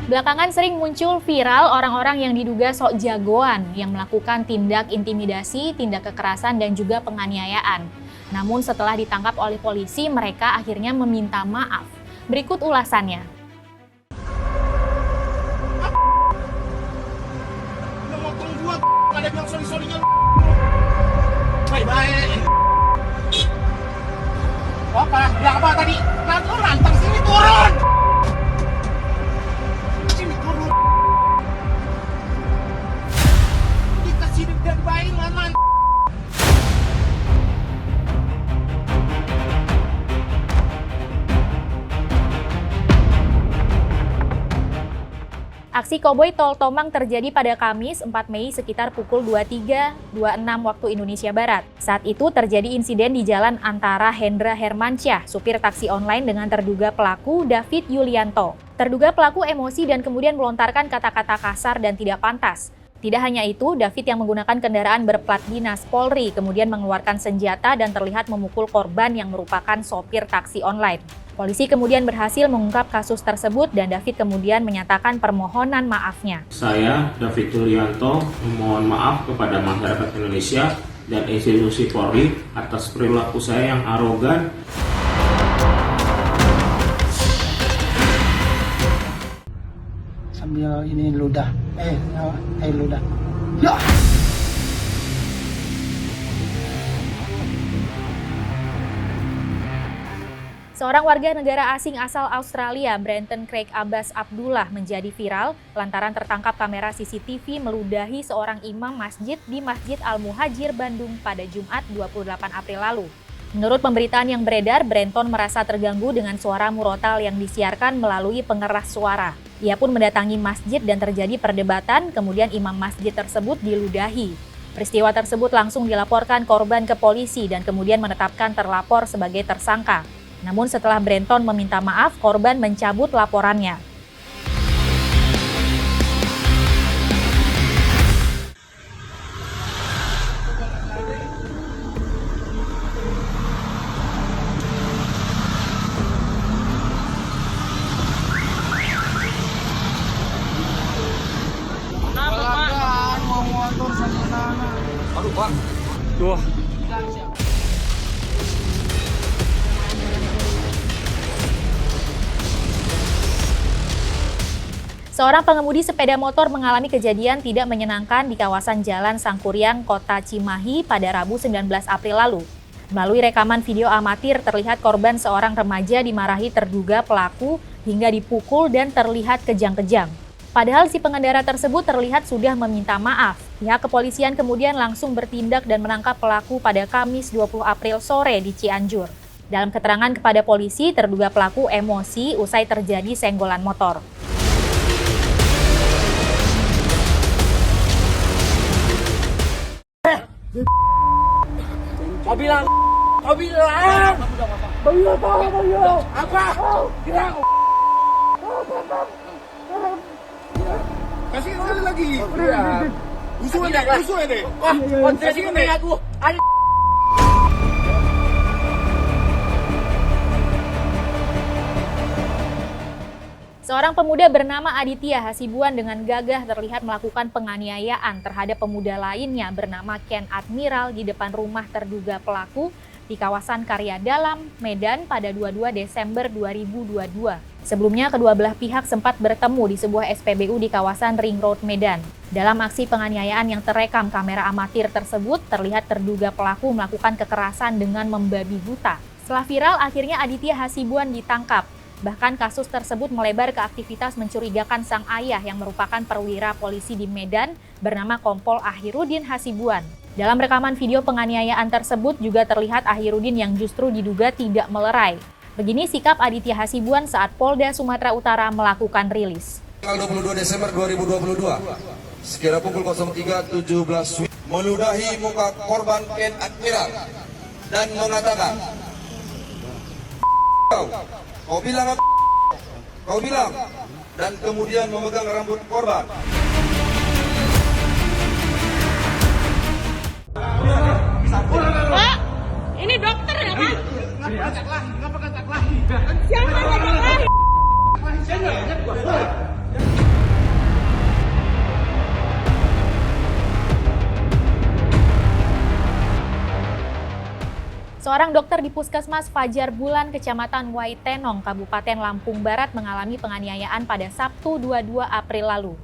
Belakangan sering muncul viral orang-orang yang diduga sok jagoan yang melakukan tindak intimidasi, tindak kekerasan, dan juga penganiayaan. Namun setelah ditangkap oleh polisi, mereka akhirnya meminta maaf. Berikut ulasannya. Ada bilang sorry-sorrynya baik-baik. Apa? Bilang apa tadi? Lantang sini turun! Sini turun! Dikasih dan baik man. Aksi koboi Tol Tomang terjadi pada Kamis 4 Mei sekitar pukul 23.26 waktu Indonesia Barat. Saat itu terjadi insiden di jalan antara Hendra Hermansyah, supir taksi online, dengan terduga pelaku David Yulianto. Terduga pelaku emosi dan kemudian melontarkan kata-kata kasar dan tidak pantas. Tidak hanya itu, David yang menggunakan kendaraan berplat dinas Polri kemudian mengeluarkan senjata dan terlihat memukul korban yang merupakan sopir taksi online. Polisi kemudian berhasil mengungkap kasus tersebut dan David kemudian menyatakan permohonan maafnya. Saya, David Yulianto, memohon maaf kepada masyarakat Indonesia dan institusi Polri atas perilaku saya yang arogan. Sambil ini ludah, ludah. Ya! Seorang warga negara asing asal Australia, Brenton Craig Abbas Abdullah, menjadi viral lantaran tertangkap kamera CCTV meludahi seorang imam masjid di Masjid Al-Muhajir, Bandung pada Jumat 28 April lalu. Menurut pemberitaan yang beredar, Brenton merasa terganggu dengan suara murotal yang disiarkan melalui pengeras suara. Ia pun mendatangi masjid dan terjadi perdebatan, kemudian imam masjid tersebut diludahi. Peristiwa tersebut langsung dilaporkan korban ke polisi dan kemudian menetapkan terlapor sebagai tersangka. Namun setelah Brenton meminta maaf, korban mencabut laporannya. Aduh Pak, tuh. Seorang pengemudi sepeda motor mengalami kejadian tidak menyenangkan di kawasan Jalan Sangkuriang, Kota Cimahi pada Rabu 19 April lalu. Melalui rekaman video amatir, terlihat korban seorang remaja dimarahi terduga pelaku hingga dipukul dan terlihat kejang-kejang. Padahal si pengendara tersebut terlihat sudah meminta maaf. Pihak kepolisian kemudian langsung bertindak dan menangkap pelaku pada Kamis 20 April sore di Cianjur. Dalam keterangan kepada polisi, terduga pelaku emosi usai terjadi senggolan motor. Kau bilang, apa? Bilang. Kasih sekali lagi. Usul deh. Kasih ini aku. Seorang pemuda bernama Aditya Hasibuan dengan gagah terlihat melakukan penganiayaan terhadap pemuda lainnya bernama Ken Admiral di depan rumah terduga pelaku di kawasan Karya Dalam, Medan pada 22 Desember 2022. Sebelumnya, kedua belah pihak sempat bertemu di sebuah SPBU di kawasan Ring Road, Medan. Dalam aksi penganiayaan yang terekam kamera amatir tersebut, terlihat terduga pelaku melakukan kekerasan dengan membabi buta. Setelah viral, akhirnya Aditya Hasibuan ditangkap. Bahkan kasus tersebut melebar ke aktivitas mencurigakan sang ayah yang merupakan perwira polisi di Medan bernama Kompol Ahirudin Hasibuan. Dalam rekaman video penganiayaan tersebut juga terlihat Ahirudin yang justru diduga tidak melerai. Begini sikap Aditya Hasibuan saat Polda Sumatera Utara melakukan rilis. Tanggal 22 Desember 2022, sekira pukul 03.17 meludahi muka korban Ken Admiral dan mengatakan, Kau bilang, dan kemudian memegang rambut korban. Pak, ini dokter ya Pak? Ngapa kacak lagi? Siapa yang kacak lagi? Seorang dokter di Puskesmas Fajar Bulan, Kecamatan Waitenong, Kabupaten Lampung Barat mengalami penganiayaan pada Sabtu 22 April lalu.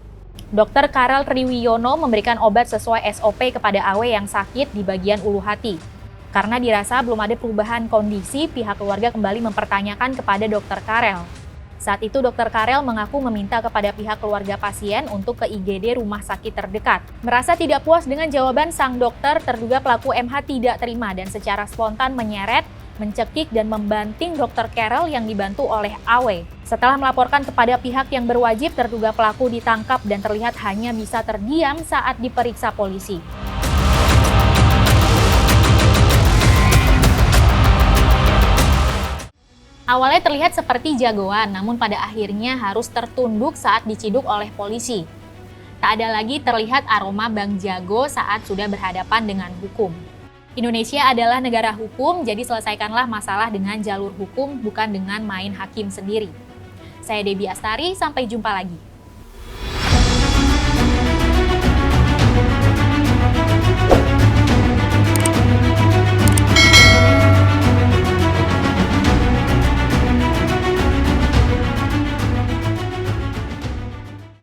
Dr. Karel Triwiyono memberikan obat sesuai SOP kepada AW yang sakit di bagian ulu hati. Karena dirasa belum ada perubahan kondisi, pihak keluarga kembali mempertanyakan kepada Dr. Karel. Saat itu Dr. Karel mengaku meminta kepada pihak keluarga pasien untuk ke IGD rumah sakit terdekat. Merasa tidak puas dengan jawaban sang dokter, terduga pelaku MH tidak terima dan secara spontan menyeret, mencekik dan membanting Dr. Karel yang dibantu oleh AW. Setelah melaporkan kepada pihak yang berwajib, terduga pelaku ditangkap dan terlihat hanya bisa terdiam saat diperiksa polisi. Awalnya terlihat seperti jagoan, namun pada akhirnya harus tertunduk saat diciduk oleh polisi. Tak ada lagi terlihat aroma Bang Jago saat sudah berhadapan dengan hukum. Indonesia adalah negara hukum, jadi selesaikanlah masalah dengan jalur hukum, bukan dengan main hakim sendiri. Saya Debbie Astari, sampai jumpa lagi.